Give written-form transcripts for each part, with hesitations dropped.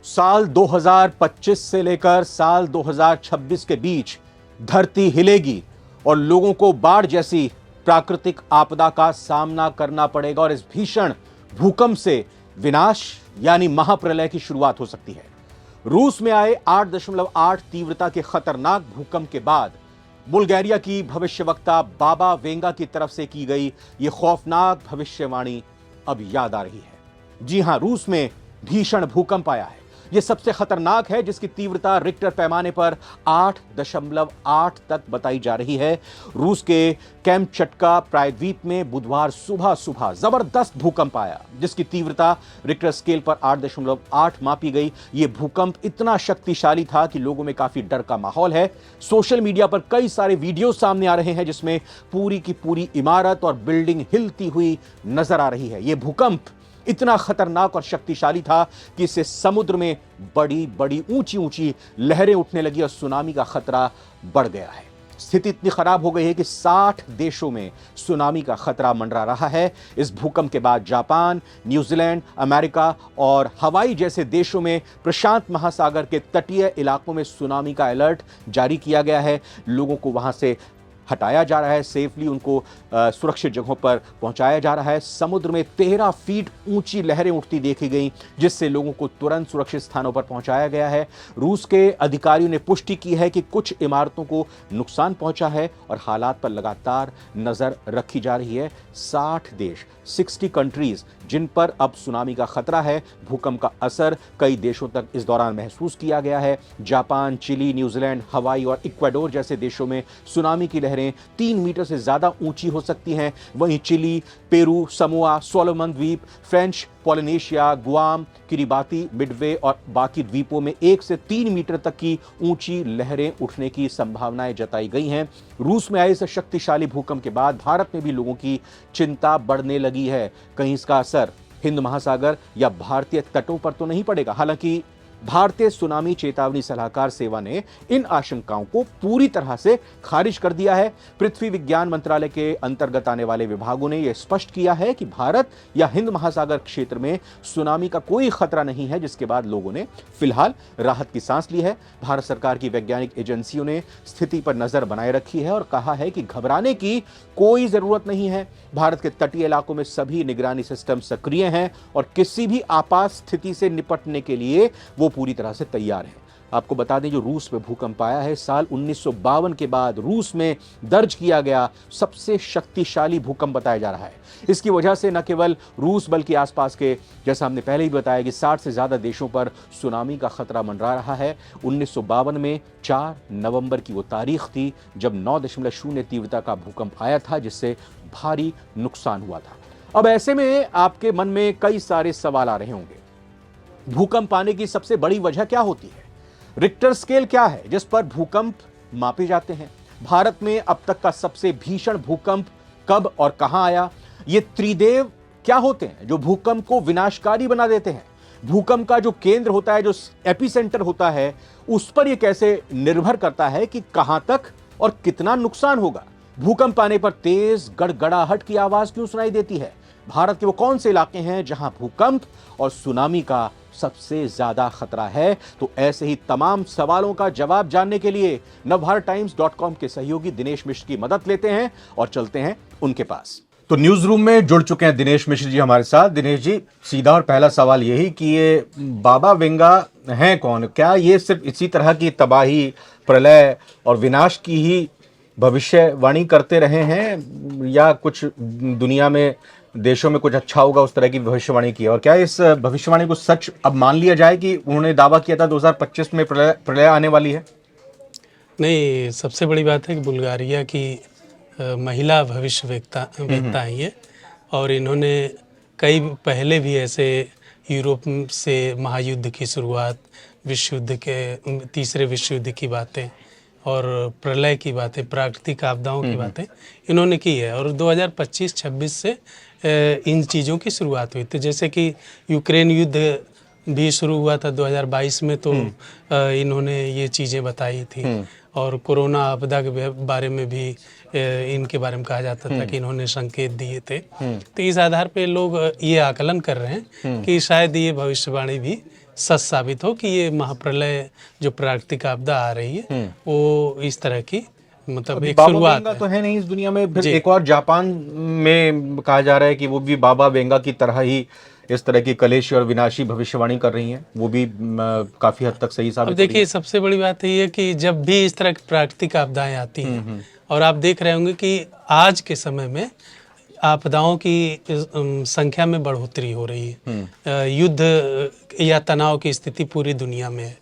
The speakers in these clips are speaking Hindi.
साल 2025 से लेकर साल 2026 के बीच धरती हिलेगी और लोगों को बाढ़ जैसी प्राकृतिक आपदा का सामना करना पड़ेगा और इस भीषण भूकंप से विनाश यानी महाप्रलय की शुरुआत हो सकती है। रूस में आए 8.8 तीव्रता के खतरनाक भूकंप के बाद बुल्गारिया की भविष्यवक्ता बाबा वेंगा की तरफ से की गई यह खौफनाक भविष्यवाणी अब याद आ रही है। जी हां, रूस में भीषण भूकंप आया है। यह सबसे खतरनाक है, जिसकी तीव्रता रिक्टर पैमाने पर 8.8 तक बताई जा रही है। रूस के कैमचटका प्रायद्वीप में बुधवार सुबह सुबह जबरदस्त भूकंप आया, जिसकी तीव्रता रिक्टर स्केल पर 8.8 मापी गई। यह भूकंप इतना शक्तिशाली था कि लोगों में काफी डर का माहौल है। सोशल मीडिया पर कई सारे वीडियो सामने आ रहे हैं जिसमें पूरी की पूरी इमारत और बिल्डिंग हिलती हुई नजर आ रही है। यह भूकंप इतना खतरनाक और शक्तिशाली था कि इससे समुद्र में बड़ी बड़ी ऊंची ऊंची लहरें उठने लगी और सुनामी का खतरा बढ़ गया है। स्थिति इतनी खराब हो गई है कि 60 देशों में सुनामी का खतरा मंडरा रहा है। इस भूकंप के बाद जापान, न्यूजीलैंड, अमेरिका और हवाई जैसे देशों में प्रशांत महासागर के तटीय इलाकों में सुनामी का अलर्ट जारी किया गया है। लोगों को वहां से हटाया जा रहा है, सेफली उनको सुरक्षित जगहों पर पहुंचाया जा रहा है। समुद्र में 13 फीट ऊंची लहरें उठती देखी गई, जिससे लोगों को तुरंत सुरक्षित स्थानों पर पहुंचाया गया है। रूस के अधिकारियों ने पुष्टि की है कि कुछ इमारतों को नुकसान पहुंचा है और हालात पर लगातार नजर रखी जा रही है। 60 देश 60 कंट्रीज जिन पर अब सुनामी का खतरा है। भूकंप का असर कई देशों तक इस दौरान महसूस किया गया है। जापान, चिली, न्यूजीलैंड, हवाई और इक्वाडोर जैसे देशों में सुनामी की लहरें 3 मीटर से ज्यादा ऊंची हो सकती हैं। वहीं चिली, पेरू, समोआ, सोलोमन द्वीप, French Polynesia, Guam, Kiribati, Midway और बाकी द्वीपों में 1 से 3 मीटर तक की ऊंची लहरें उठने की संभावनाएं जताई गई हैं। रूस में आए इस शक्तिशाली भूकंप के बाद भारत में भी लोगों की चिंता बढ़ने लगी है। कहीं इसका असर हिंद महासागर या भारतीय तटों पर तो नहीं पड़ेगा। हालांकि भारतीय सुनामी चेतावनी सलाहकार सेवा ने इन आशंकाओं को पूरी तरह से खारिज कर दिया है। पृथ्वी विज्ञान मंत्रालय के अंतर्गत आने वाले विभागों ने यह स्पष्ट किया है कि भारत या हिंद महासागर क्षेत्र में सुनामी का कोई खतरा नहीं है, जिसके बाद लोगों ने फिलहाल राहत की सांस ली है। भारत सरकार की वैज्ञानिक एजेंसियों ने स्थिति पर नजर बनाए रखी है और कहा है कि घबराने की कोई जरूरत नहीं है। भारत के तटीय इलाकों में सभी निगरानी सिस्टम सक्रिय हैं और किसी भी आपात स्थिति से निपटने के लिए वो पूरी तरह से तैयार है। आपको बता दें, जो रूस में भूकंप आया है साल 1952 के बाद रूस में दर्ज किया गया सबसे शक्तिशाली भूकंप बताया जा रहा है। इसकी वजह से न केवल रूस बल्कि आसपास के, जैसा हमने पहले ही बताया, कि 60 से ज्यादा देशों पर सुनामी का खतरा मंडरा रहा है। 1952 में 4 नवंबर की वो तारीख थी जब 9.0 तीव्रता का भूकंप आया था, जिससे भारी नुकसान हुआ था। अब ऐसे में आपके मन में कई सारे सवाल आ रहे होंगे। भूकंप आने की सबसे बड़ी वजह क्या होती है? रिक्टर स्केल क्या है जिस पर भूकंप मापे जाते हैं? भारत में अब तक का सबसे भीषण भूकंप कब और कहां आया? ये त्रिदेव क्या होते हैं जो भूकंप को विनाशकारी बना देते हैं? भूकंप का जो केंद्र होता है, जो एपिसेंटर होता है, उस पर यह कैसे निर्भर करता है कि कहां तक और कितना नुकसान होगा? भूकंप आने पर तेज गड़गड़ाहट की आवाज क्यों सुनाई देती है? भारत के वो कौन से इलाके हैं जहां भूकंप और सुनामी का सबसे ज्यादा खतरा है? तो ऐसे ही तमाम सवालों का जवाब जानने के लिए navbharattimes.com के सहयोगी दिनेश मिश्र की मदद लेते हैं और चलते हैं उनके पास। तो न्यूज रूम में जुड़ चुके हैं दिनेश मिश्र जी हमारे साथ। दिनेश जी, सीधा और पहला सवाल यही कि ये बाबा वेंगा हैं कौन? क्या ये सिर्फ इसी तरह की तबाही, प्रलय और विनाश की ही भविष्यवाणी करते रहे हैं या कुछ दुनिया में, देशों में कुछ अच्छा होगा उस तरह की भविष्यवाणी की? और क्या इस भविष्यवाणी को सच अब मान लिया जाए कि उन्होंने दावा किया था 2025 में प्रलय आने वाली है? नहीं, सबसे बड़ी बात है कि बुल्गारिया की महिला भविष्यवेत्ता हैं ये, और इन्होंने कई पहले भी ऐसे यूरोप से महायुद्ध की शुरुआत, विश्व युद्ध के, तीसरे विश्व युद्ध की बातें और प्रलय की बातें, प्राकृतिक आपदाओं की बातें इन्होंने की है। और 2025-26 से इन चीज़ों की शुरुआत हुई थी। जैसे कि यूक्रेन युद्ध भी शुरू हुआ था 2022 में, तो इन्होंने ये चीज़ें बताई थी। और कोरोना आपदा के बारे में भी इनके बारे में कहा जाता था कि इन्होंने संकेत दिए थे। तो इस आधार पे लोग ये आकलन कर रहे हैं कि शायद ये भविष्यवाणी भी सच साबित हो कि ये महाप्रलय जो प्राकृतिक आपदा आ रही है वो इस तरह की मतलब अभी एक बाबा शुरुआत वेंगा है। तो है नहीं इस दुनिया में, फिर जी। एक और जापान में कहा जा रहा है कि वो भी बाबा वेंगा की तरह ही इस तरह की कलेशी और विनाशी भविष्यवाणी कर रही हैं, वो भी काफी हद तक सही अब साबित हो रही देखिए सबसे बड़ी बात ये है कि जब भी इस तरह की प्राकृतिक आपदाएं आती हैं और आप देख रहे होंगे कि आज के समय में आपदाओं की संख्या में बढ़ोतरी हो रही है। युद्ध या तनाव की स्थिति पूरी दुनिया में है।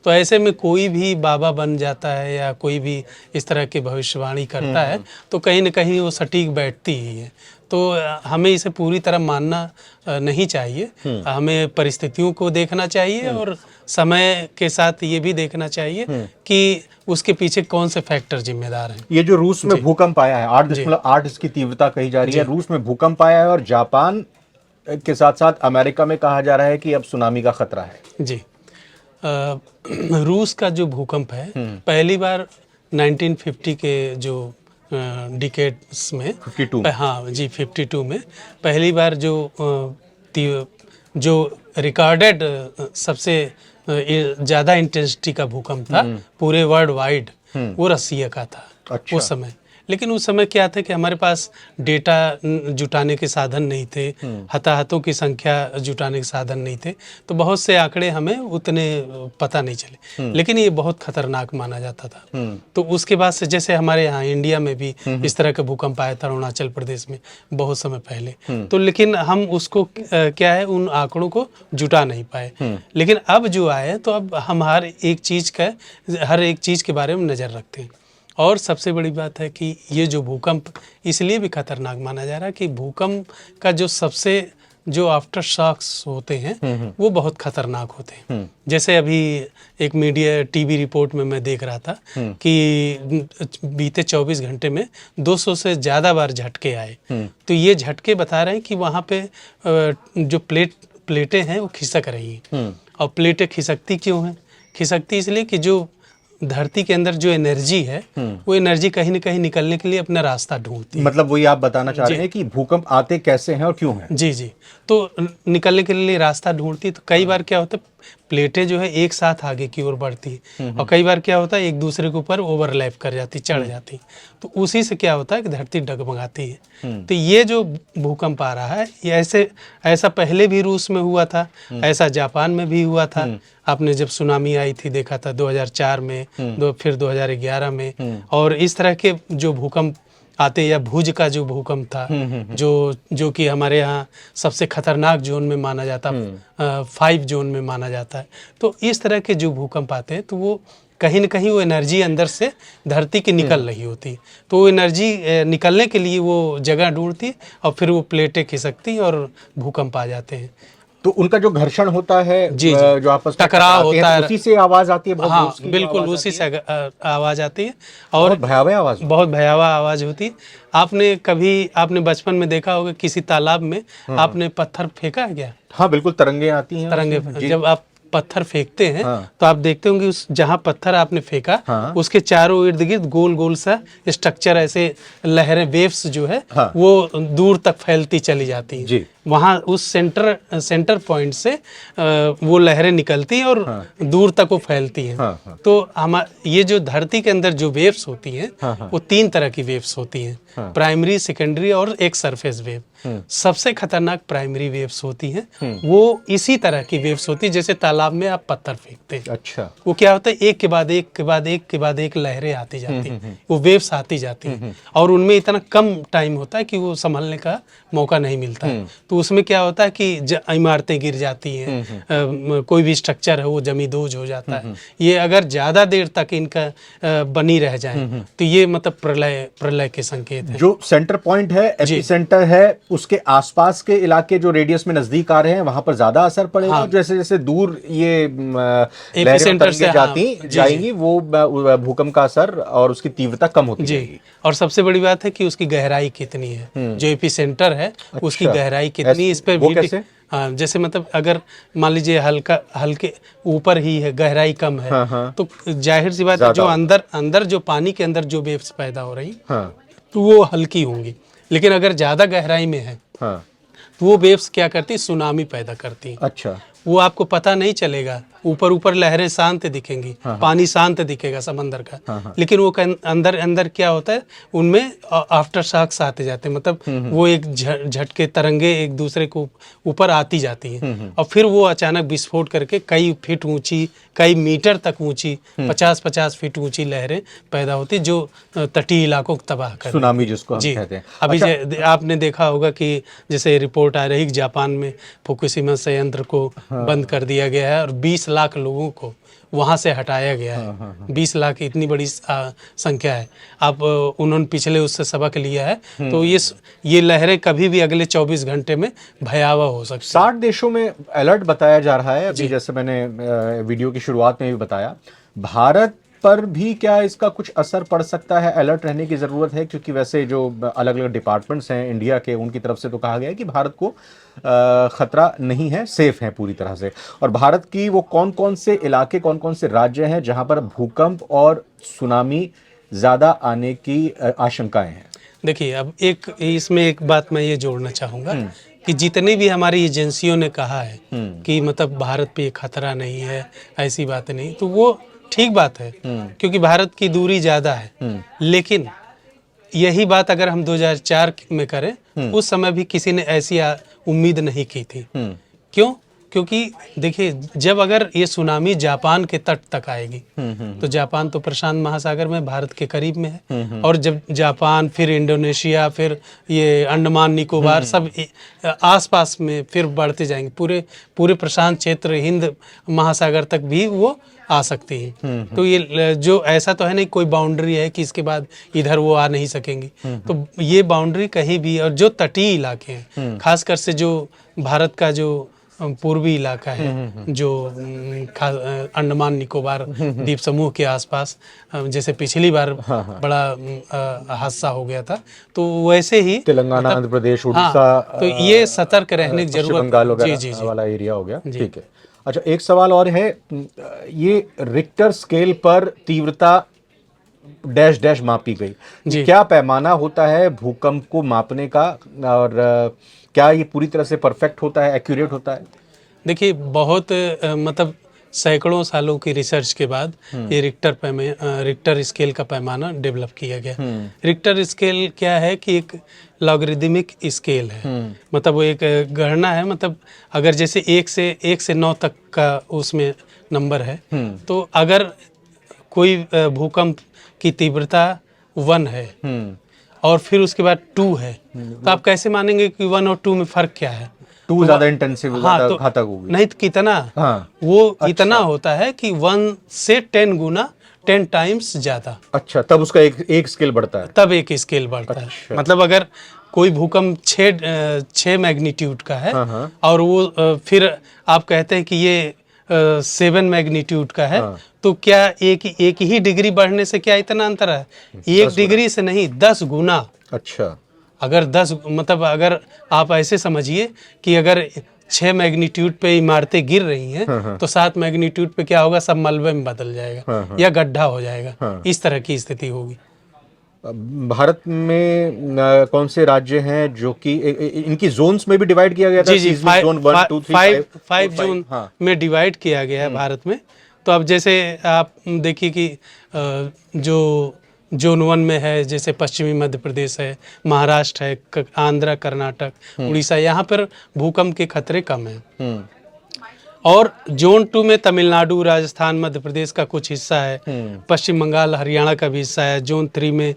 तो ऐसे में कोई भी बाबा बन जाता है या कोई भी इस तरह की भविष्यवाणी करता है तो कहीं ना कहीं वो सटीक बैठती ही है। तो हमें इसे पूरी तरह मानना नहीं चाहिए। हमें परिस्थितियों को देखना चाहिए और समय के साथ ये भी देखना चाहिए कि उसके पीछे कौन से फैक्टर जिम्मेदार हैं। ये जो रूस में भूकंप आया है, जी। 8.8 इसकी तीव्रता कही जा रही है, जी। रूस में भूकंप आया है और जापान के साथ साथ अमेरिका में कहा जा रहा है कि अब सुनामी का खतरा है। जी। रूस का जो भूकंप है पहली बार 1950 के जो डिकेड्स में 52 हाँ जी 52 में पहली बार जो रिकॉर्डेड सबसे ज़्यादा इंटेंसिटी का भूकंप था पूरे वर्ल्ड वाइड वो रसिया का था। अच्छा। उस समय लेकिन उस समय क्या था कि हमारे पास डेटा जुटाने के साधन नहीं थे, हताहतों की संख्या जुटाने के साधन नहीं थे, तो बहुत से आंकड़े हमें उतने पता नहीं चले। लेकिन ये बहुत खतरनाक माना जाता था। तो उसके बाद से जैसे हमारे यहाँ इंडिया में भी इस तरह का भूकंप आया था अरुणाचल प्रदेश में बहुत समय पहले, तो लेकिन हम उसको क्या है उन आंकड़ों को जुटा नहीं पाए। लेकिन अब जो आए तो अब हम हर एक चीज़ के बारे में नज़र रखते हैं। और सबसे बड़ी बात है कि ये जो भूकंप इसलिए भी खतरनाक माना जा रहा है कि भूकंप का जो आफ्टर शॉक्स होते हैं वो बहुत खतरनाक होते हैं। जैसे अभी एक मीडिया टीवी रिपोर्ट में मैं देख रहा था कि बीते 24 घंटे में 200 से ज़्यादा बार झटके आए। तो ये झटके बता रहे हैं कि वहाँ पे जो प्लेटें हैं वो खिसक रही हैं। और प्लेटें खिसकती क्यों हैं? खिसकती इसलिए कि जो धरती के अंदर जो एनर्जी है वो एनर्जी कहीं ना कहीं निकलने के लिए अपना रास्ता ढूंढती है। मतलब वही आप बताना चाह रहे हैं कि भूकंप आते कैसे हैं और क्यों हैं? जी जी। तो निकलने के लिए रास्ता ढूंढती है। तो कई बार क्या होता है प्लेटें जो है एक साथ आगे की ओर बढ़ती है और कई बार क्या होता है एक दूसरे के ऊपर ओवरलैप कर जाती, चढ़ जाती। तो उसी से क्या होता है कि धरती डगमगाती है। तो ये जो भूकंप आ रहा है ये ऐसा पहले भी रूस में हुआ था, ऐसा जापान में भी हुआ था। आपने जब सुनामी आई थी देखा था 2004 में, फिर 2011 में। और इस तरह के जो भूकंप आते या भुज का जो भूकंप था जो कि हमारे यहाँ सबसे खतरनाक जोन में माना जाता, 5 जोन में माना जाता है। तो इस तरह के जो भूकंप आते हैं तो वो कहीं न कहीं वो एनर्जी अंदर से धरती की निकल रही होती है। तो वो एनर्जी निकलने के लिए वो जगह ढूंढती है और फिर वो प्लेटें खिसकती और भूकंप आ जाते हैं। तो उनका जो घर्षण होता है, जी, जो आपस में टकराव होता है, उसी से आवाज आती है, बहुत हाँ जोर की बिल्कुल आवाज उसी आती से है। आवाज़ आती है और बहुत भयावह आवाज। बहुत भयावह आवाज़ होती है। आपने बचपन में देखा होगा किसी तालाब में आपने पत्थर फेंका है क्या? हाँ बिल्कुल, तरंगे आती हैं उसमें। जब आप पत्थर फेंकते हैं हाँ। तो आप देखते होंगे उस जहाँ पत्थर आपने फेंका हाँ। उसके चारों इर्द गिर्द गोल गोल सा स्ट्रक्चर ऐसे लहरें वेव्स जो है हाँ। वो दूर तक फैलती चली जाती जी। हैं। वहाँ उस सेंटर पॉइंट से वो लहरें निकलती हैं और दूर तक वो फैलती हैं। हाँ, हाँ। तो ये जो धरती के अंदर जो वेव्स होती हैं हाँ। वो 3 तरह की वेव्स होती हैं, प्राइमरी, सेकेंडरी और एक सरफेस वेव। सबसे खतरनाक प्राइमरी वेव्स होती हैं। वो इसी तरह की वेव्स होती है जैसे तालाब में आप पत्थर फेंकते हैं। अच्छा। वो क्या होता है एक के बाद एक के बाद एक के बाद एक लहरें आती जाती हैं, वो वेव्स आती जाती हैं और उनमें इतना कम टाइम होता है कि वो संभलने का मौका नहीं मिलता है। तो उसमें क्या होता है कि इमारतें गिर जाती हैं, कोई भी स्ट्रक्चर है वो जमींदोज हो जाता है। ये अगर ज़्यादा देर तक इनका बनी रह जाए तो ये मतलब प्रलय के संकेत हैं। जो सेंटर पॉइंट है, एपिसेंटर है, उसके आसपास के इलाके जो रेडियस में नजदीक आ रहे हैं वहां पर ज्यादा असर पड़ेगा। हाँ। जैसे जैसे दूर ये एपिसेंटर से जाएंगी वो भूकंप का असर और उसकी तीव्रता कम होती जाएगी। और सबसे बड़ी बात है कि उसकी गहराई कितनी है, जो एपिसेंटर है उसकी गहराई कितनी, इस पर वो कैसे? हाँ, जैसे मतलब अगर मान लीजिए हल्के ऊपर ही है, गहराई कम है, तो जाहिर सी बात है जो अंदर जो पानी के अंदर जो वेव्स पैदा हो रही तो वो हल्की होंगी। लेकिन अगर ज्यादा गहराई में है तो वो वेव्स क्या करती है, सुनामी पैदा करती है। अच्छा। वो आपको पता नहीं चलेगा। ऊपर ऊपर लहरें शांत दिखेंगी, पानी शांत दिखेगा समंदर का, लेकिन वो अंदर अंदर क्या होता है, उनमें आफ्टर शॉक्स आते जाते हैं, मतलब वो एक झटके तरंगे एक दूसरे को ऊपर आती जाती हैं और फिर वो अचानक विस्फोट करके कई फीट ऊंची, कई मीटर तक ऊंची, 50-50 फीट ऊंची लहरें पैदा होती, जो तटीय इलाकों को तबाह कर सुनामी जिसको हम जी। कहते हैं। अभी आपने देखा होगा कि जैसे रिपोर्ट आ रही है कि जापान में फुकुशिमा संयंत्र को बंद कर दिया गया है और 20 लाख लोगों को वहां से हटाया गया है। 20 लाख इतनी बड़ी संख्या है। अब उन्होंने पिछले उससे सबक लिया है, तो ये लहरें कभी भी अगले 24 घंटे में भयावह हो सकती है। 60 देशों में अलर्ट बताया जा रहा है अभी, जैसे मैंने वीडियो की शुरुआत में भी बताया। भारत पर भी क्या इसका कुछ असर पड़ सकता है? अलर्ट रहने की जरूरत है, क्योंकि वैसे जो अलग अलग डिपार्टमेंट्स हैं इंडिया के, उनकी तरफ से तो कहा गया है कि भारत को खतरा नहीं है, सेफ है पूरी तरह से। और भारत की वो कौन कौन से इलाके, कौन कौन से राज्य हैं जहां पर भूकंप और सुनामी ज्यादा आने की आशंकाएं हैं? देखिए, अब इसमें एक बात मैं ये जोड़ना चाहूँगा कि जितनी भी हमारी एजेंसियों ने कहा है कि मतलब भारत पे खतरा नहीं है, ऐसी बात नहीं, तो वो ठीक बात है, क्योंकि भारत की दूरी ज़्यादा है। लेकिन यही बात अगर हम 2004 में करें, उस समय भी किसी ने ऐसी उम्मीद नहीं की थी। क्यों? क्योंकि देखिए, जब अगर ये सुनामी जापान के तट तक आएगी, तो जापान तो प्रशांत महासागर में भारत के करीब में है, और जब जापान, फिर इंडोनेशिया, फिर ये अंडमान निकोबार, सब आसपास में फिर बढ़ते जाएंगे, पूरे प्रशांत क्षेत्र, हिंद महासागर तक भी वो आ सकती हैं। तो ये जो ऐसा तो है नहीं कोई बाउंड्री है कि इसके बाद इधर वो आ नहीं सकेंगी, तो ये बाउंड्री कहीं भी, और जो तटीय इलाके हैं, खासकर से जो भारत का जो पूर्वी इलाका है, जो अंडमान निकोबार द्वीप समूह के आसपास, जैसे पिछली बार बड़ा हादसा हो गया था, तो वैसे ही तेलंगाना, आंध्र प्रदेश, उड़ीसा, तो ये सतर्क रहने की जरूरत, बंगाल वगैरह वाला एरिया हो गया। ठीक है। अच्छा, एक सवाल और है, ये रिक्टर स्केल पर तीव्रता डैश डैश मापी गई, क्या पैमाना होता है भूकंप को मापने का, और क्या ये पूरी तरह से परफेक्ट होता है, एक्यूरेट होता है? देखिए, बहुत मतलब सैकड़ों सालों की रिसर्च के बाद ये रिक्टर स्केल का पैमाना डेवलप किया गया। रिक्टर स्केल क्या है कि एक लॉगरिदमिक स्केल है, मतलब वो एक गणना है, मतलब अगर जैसे 1 से 9 तक का उसमें नंबर है, तो अगर कोई भूकंप की तीव्रता 1 है और फिर उसके बाद 2 है, तो आप कैसे मानेंगे कि 1 और 2 में फर्क क्या है? 2 ज्यादा इंटेंसिव, तो घातक होगी। नहीं तो कितना, वो इतना होता है कि 1 से 10 गुना, 10 टाइम्स ज्यादा। अच्छा, तब उसका एक स्केल बढ़ता है, तब एक स्केल बढ़ता है। मतलब अगर कोई भूकंप 6 मैग्नीट्यूड का है, और वो फिर आप कहते हैं कि ये 7 मैग्नीट्यूड का है, तो क्या एक ही डिग्री बढ़ने से क्या इतना अंतर है? 1 डिग्री से नहीं, 10 गुना। अच्छा, अगर 10, मतलब अगर आप ऐसे समझिए कि अगर 6 मैग्नीट्यूड पे इमारतें गिर रही हैं, तो 7 मैग्नीट्यूड पे क्या होगा, सब मलबे में बदल जाएगा या गड्ढा हो जाएगा, इस तरह की स्थिति होगी। भारत में कौन से राज्य हैं जो कि इनकी जोन्स में भी डिवाइड किया गया था? जी, जोन 1, 2, 3, 5 जोन में डिवाइड किया गया है भारत में। तो अब जैसे आप देखिए कि जो जोन 1 में है, जैसे पश्चिमी मध्य प्रदेश है, महाराष्ट्र है, आंध्र, कर्नाटक, उड़ीसा, यहाँ पर भूकंप के खतरे कम हैं। और जोन 2 में तमिलनाडु, राजस्थान, मध्य प्रदेश का कुछ हिस्सा है, पश्चिम बंगाल, हरियाणा का भी हिस्सा है। जोन 3 में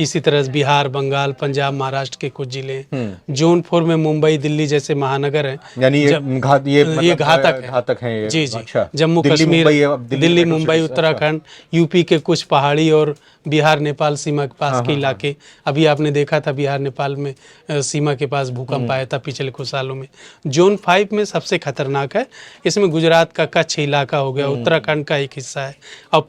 इसी तरह बिहार, बंगाल, पंजाब, महाराष्ट्र के कुछ जिले। जोन 4 में मुंबई, दिल्ली जैसे महानगर हैं। यानी ये घातक है ये। जी। अच्छा, जम्मू कश्मीर, दिल्ली, मुंबई, उत्तराखंड, यूपी के कुछ पहाड़ी और बिहार नेपाल सीमा के पास के इलाके। अभी आपने देखा था बिहार नेपाल में सीमा के पास भूकंप आया था पिछले कुछ सालों में। जोन 5 में सबसे खतरनाक है, इसमें गुजरात का कच्छ इलाका हो गया, उत्तराखंड का एक हिस्सा है, और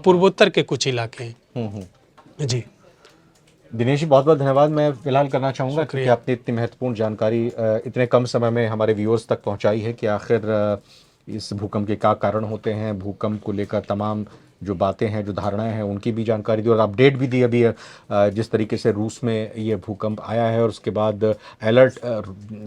पूर्वोत्तर के कुछ इलाके हैं। जी दिनेश जी, बहुत बहुत धन्यवाद। मैं फिलहाल करना चाहूँगा कि आपने इतनी महत्वपूर्ण जानकारी इतने कम समय में हमारे व्यूअर्स तक पहुँचाई है कि आखिर इस भूकंप के क्या कारण होते हैं, भूकंप को लेकर तमाम जो बातें हैं, जो धारणाएं हैं, उनकी भी जानकारी दी और अपडेट भी दी अभी जिस तरीके से रूस में ये भूकंप आया है और उसके बाद अलर्ट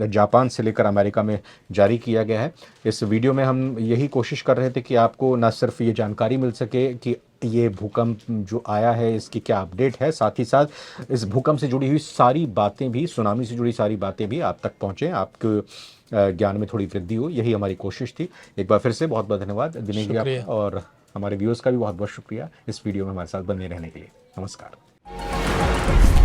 जापान से लेकर अमेरिका में जारी किया गया है। इस वीडियो में हम यही कोशिश कर रहे थे कि आपको न सिर्फ ये जानकारी मिल सके कि ये भूकंप जो आया है इसकी क्या अपडेट है, साथ ही साथ इस भूकंप से जुड़ी हुई सारी बातें भी, सुनामी से जुड़ी सारी बातें भी आप तक पहुँचें, आपके ज्ञान में थोड़ी वृद्धि हो, यही हमारी कोशिश थी। एक बार फिर से बहुत बहुत धन्यवाद दिनेश जी शुक्रिया। आपका, और हमारे व्यूअर्स का भी बहुत बहुत शुक्रिया इस वीडियो में हमारे साथ बने रहने के लिए। नमस्कार।